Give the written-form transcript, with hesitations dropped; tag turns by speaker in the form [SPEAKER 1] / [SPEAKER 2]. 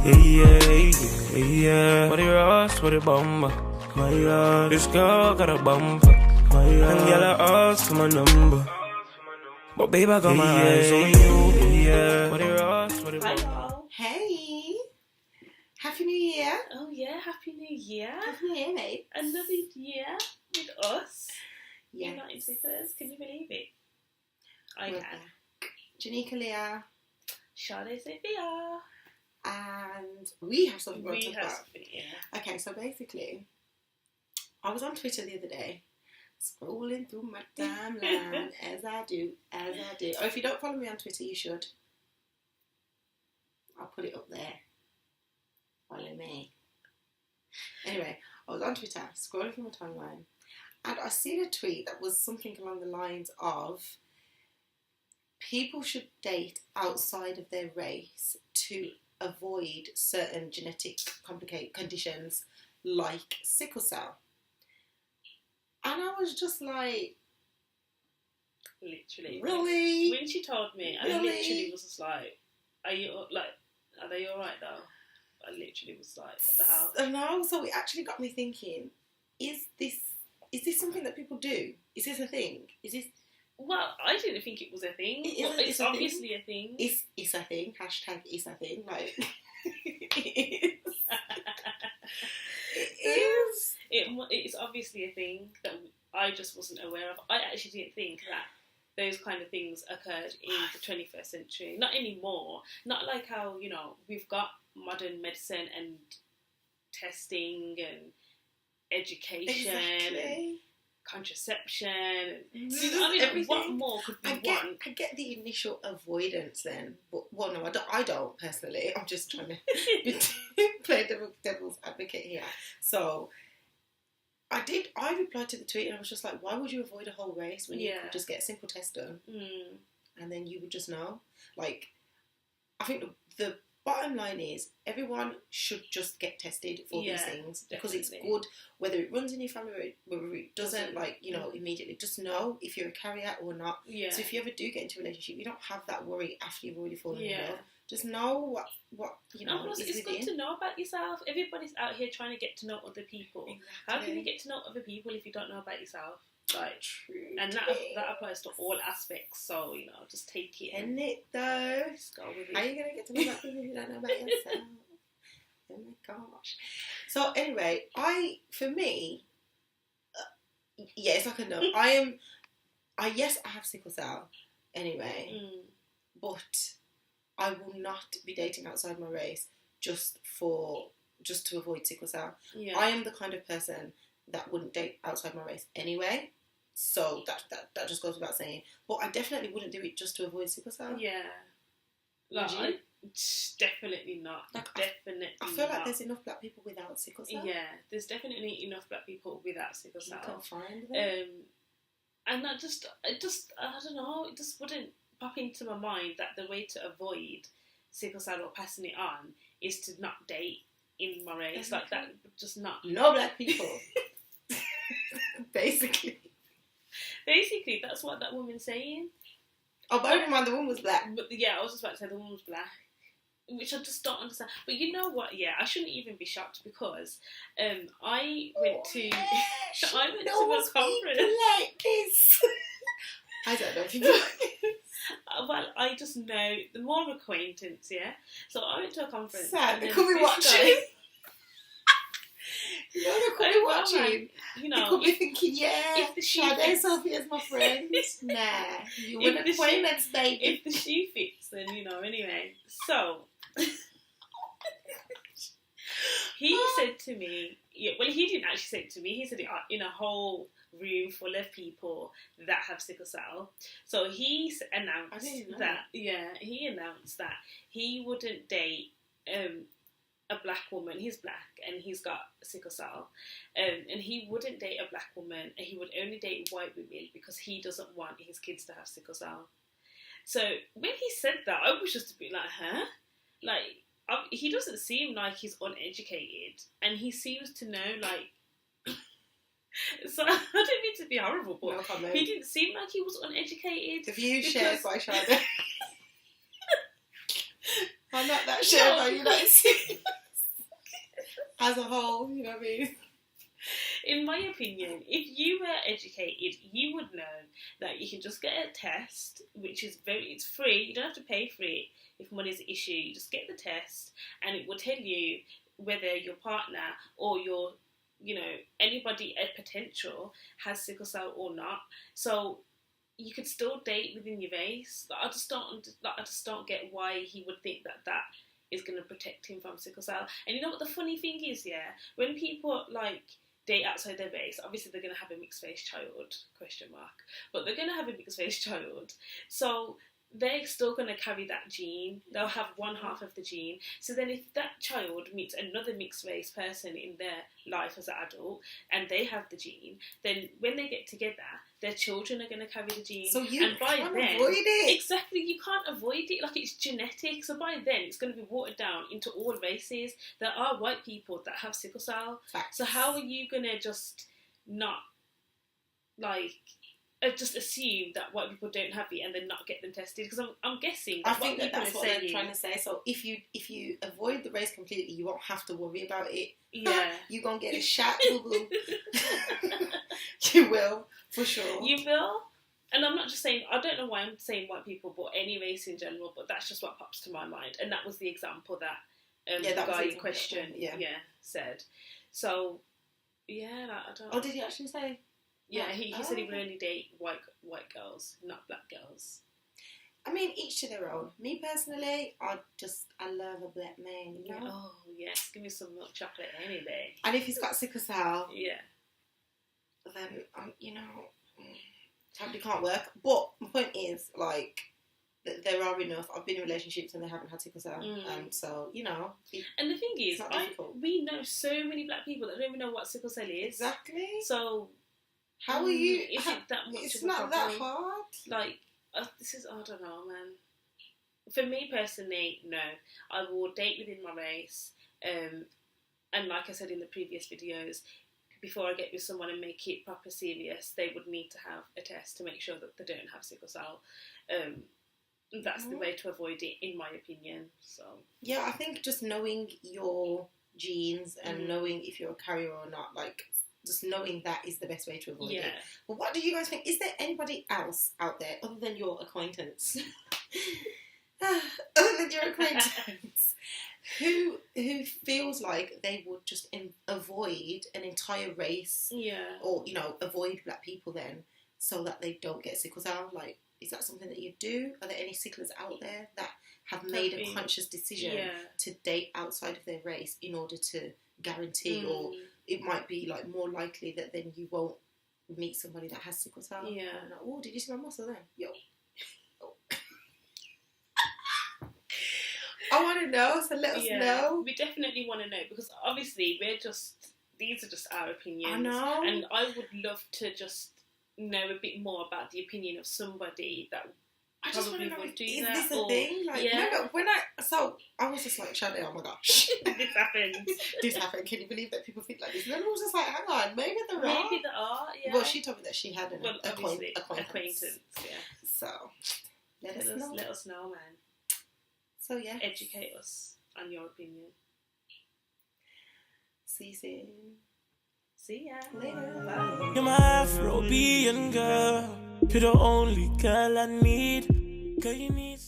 [SPEAKER 1] yeah. What it Ross, what it Bumba. My God, this girl got a bumper. My God, and girl I ask for my number. But babe, I got my eyes on you. Yeah. What it Ross, what it Bumba.
[SPEAKER 2] Hey. Happy New Year.
[SPEAKER 3] Oh yeah, Happy New Year.
[SPEAKER 2] Happy New Year, mate.
[SPEAKER 3] Another year with us.
[SPEAKER 2] Yes.
[SPEAKER 3] United Sickles, can you believe it? I
[SPEAKER 2] We're
[SPEAKER 3] can.
[SPEAKER 2] back. Jenica, Leah.
[SPEAKER 3] Sadeh, Sophia.
[SPEAKER 2] And we have something to talk about.
[SPEAKER 3] Sophia.
[SPEAKER 2] Okay, so basically, I was on Twitter the other day, scrolling through my timeline, as I do. Or if you don't follow me on Twitter, you should. I'll put it up there. Follow me. Anyway, I was on Twitter, scrolling through my timeline, and I seen a tweet that was something along the lines of, people should date outside of their race to avoid certain genetic conditions like sickle cell. And I was just like,
[SPEAKER 3] Literally.
[SPEAKER 2] really?
[SPEAKER 3] When she told me, I
[SPEAKER 2] Really?
[SPEAKER 3] literally was just like, are they alright though? I literally was like, what the hell?
[SPEAKER 2] I know, so it actually got me thinking, is this something that people do? Is this a thing? Is this...
[SPEAKER 3] Well, I didn't think it was a thing. It's obviously a thing.
[SPEAKER 2] It's a thing. Hashtag it's a thing. Like, it is.
[SPEAKER 3] It's obviously a thing that I just wasn't aware of. I actually didn't think that those kind of things occurred in the 21st century. Not anymore. Not like how, we've got modern medicine and testing and education and contraception. What more could we want?
[SPEAKER 2] I get the initial avoidance then, but no, I don't personally. I'm just trying to play devil's advocate here. So I replied to the tweet and I was just like, why would you avoid a whole race when you could just get a simple test done and then you would just know? Like, I think the bottom line is everyone should just get tested for these things because it's good, whether it runs in your family or whether it doesn't, immediately. Just know if you're a carrier or not.
[SPEAKER 3] Yeah.
[SPEAKER 2] So if you ever do get into a relationship, you don't have that worry after you've already fallen in love. Just know what
[SPEAKER 3] plus,
[SPEAKER 2] is
[SPEAKER 3] it's
[SPEAKER 2] within.
[SPEAKER 3] good to know about yourself. Everybody's out here trying to get to know other people.
[SPEAKER 2] Exactly.
[SPEAKER 3] How can you get to know other people if you don't know about yourself? Like,
[SPEAKER 2] True.
[SPEAKER 3] And that applies to all aspects. So just take it.
[SPEAKER 2] Isn't it though?
[SPEAKER 3] Just go with it.
[SPEAKER 2] How are you gonna get to know about people if you don't know about yourself? Oh my gosh. So anyway, for me, it's like a no. I have sickle cell anyway, but I will not be dating outside my race just to avoid sickle cell.
[SPEAKER 3] Yeah.
[SPEAKER 2] I am the kind of person that wouldn't date outside my race anyway. So that just goes without saying. But I definitely wouldn't do it just to avoid sickle cell.
[SPEAKER 3] Yeah. Like, definitely not. Definitely
[SPEAKER 2] I feel
[SPEAKER 3] not.
[SPEAKER 2] like there's enough black people without sickle cell.
[SPEAKER 3] Yeah, there's definitely enough black people without sickle cell.
[SPEAKER 2] You can't find them.
[SPEAKER 3] And I don't know, it just wouldn't pop into my mind that the way to avoid sickle cell or passing it on is to not date in my race. Like, that just not...
[SPEAKER 2] No black people. Basically,
[SPEAKER 3] that's what that woman's saying.
[SPEAKER 2] Oh, but everyone, the woman was black.
[SPEAKER 3] But yeah, I was just about to say the woman was black, which I just don't understand. But you know what? Yeah, I shouldn't even be shocked because I went to a conference.
[SPEAKER 2] Like this. I don't know people.
[SPEAKER 3] Well, I just know the more acquaintance. Yeah, so I went to a conference.
[SPEAKER 2] Sad. They could be watching. They could be watching. They could be thinking, Sadeh, Sophia's my friend. Nah, you were an acquaintance, baby.
[SPEAKER 3] If the shoe fits, then anyway. So he said to me, he didn't actually say it to me. He said it in a whole room full of people that have sickle cell. So he announced he announced that he wouldn't date a black woman. He's black and he's got sickle cell, and he wouldn't date a black woman, and he would only date white women because he doesn't want his kids to have sickle cell. So when he said that, I was just a bit like, huh? Like, he doesn't seem like he's uneducated, and he seems to know, like, so I don't mean to be horrible, but he didn't seem like he was uneducated.
[SPEAKER 2] The views shared by Sadeh. I'm not that sure about you, like. as a whole, you know what I mean?
[SPEAKER 3] In my opinion, if you were educated, you would know that you can just get a test, which is it's free. You don't have to pay for it if money is an issue. You just get the test, and it will tell you whether your partner or your, anybody at potential has sickle cell or not. So you could still date within your race. I just don't get why he would think that is going to protect him from sickle cell. And you know what the funny thing is, yeah? When people, date outside their race, obviously they're going to have a mixed-race child, but they're going to have a mixed-race child. So they're still going to carry that gene. They'll have one half of the gene. So then if that child meets another mixed-race person in their life as an adult, and they have the gene, then when they get together, their children are going to carry the gene.
[SPEAKER 2] So you
[SPEAKER 3] and by
[SPEAKER 2] can't
[SPEAKER 3] then,
[SPEAKER 2] avoid it.
[SPEAKER 3] Exactly, you can't avoid it. It's genetic. So by then, it's going to be watered down into all races. There are white people that have sickle cell.
[SPEAKER 2] Facts.
[SPEAKER 3] So how are you going to just not, just assume that white people don't have it and then not get them tested? Because I'm guessing
[SPEAKER 2] I think that's what they're trying to say. So if you avoid the race completely, you won't have to worry about it.
[SPEAKER 3] Yeah.
[SPEAKER 2] You're going to get a shot, boo-boo. You will, for sure.
[SPEAKER 3] You will. And I'm not just saying, I don't know why I'm saying white people, but any race in general, but that's just what pops to my mind. And that was the example that the guy in question said. So, yeah, I don't know.
[SPEAKER 2] Oh, did he actually say?
[SPEAKER 3] Yeah, he said he would only date white girls, not black girls.
[SPEAKER 2] I mean, each to their own. Me personally, I love a black man, you know?
[SPEAKER 3] Oh, yes, give me some milk chocolate any day.
[SPEAKER 2] And if he's got sickle cell,
[SPEAKER 3] yeah,
[SPEAKER 2] then, probably can't work. But my point is, there are enough. I've been in relationships and they haven't had sickle cell. So,
[SPEAKER 3] and the thing is, we know so many black people that don't even know what sickle cell is.
[SPEAKER 2] Exactly.
[SPEAKER 3] So,
[SPEAKER 2] how are you?
[SPEAKER 3] Is it that much
[SPEAKER 2] it's
[SPEAKER 3] of a
[SPEAKER 2] not
[SPEAKER 3] problem?
[SPEAKER 2] that hard.
[SPEAKER 3] I don't know, man. For me personally, no. I will date within my race. And like I said in the previous videos, before I get with someone and make it proper serious, they would need to have a test to make sure that they don't have sickle cell. That's the way to avoid it, in my opinion. So
[SPEAKER 2] yeah, I think just knowing your genes and knowing if you're a carrier or not, just knowing that is the best way to avoid it. But what do you guys think? Is there anybody else out there other than your acquaintance? Who feels like they would just avoid an entire race, or avoid black people then, so that they don't get sickle cell? Is that something that you do? Are there any sicklers out there that have made a conscious decision to date outside of their race in order to guarantee, or it might be more likely that then you won't meet somebody that has sickle cell? Oh, did you see my muscle then? Yo. I want to know, so let us know.
[SPEAKER 3] We definitely want to know, because obviously these are just our opinions.
[SPEAKER 2] I know.
[SPEAKER 3] And I would love to just know a bit more about the opinion of somebody that probably would do that.
[SPEAKER 2] Is this a thing? No, when I was just like, Sadeh, oh my gosh. This happened. Can you believe that people think like this? And then I was just like, hang on, maybe there are.
[SPEAKER 3] Yeah.
[SPEAKER 2] Well, she told me that she had an
[SPEAKER 3] acquaintance. Yeah.
[SPEAKER 2] So, let
[SPEAKER 3] us know, man.
[SPEAKER 2] So, yeah.
[SPEAKER 3] Educate us on your opinion.
[SPEAKER 2] See you soon.
[SPEAKER 3] See ya.
[SPEAKER 2] Later.
[SPEAKER 3] Bye.
[SPEAKER 1] You're my Afrobean girl. You're the only girl I need. Girl, you need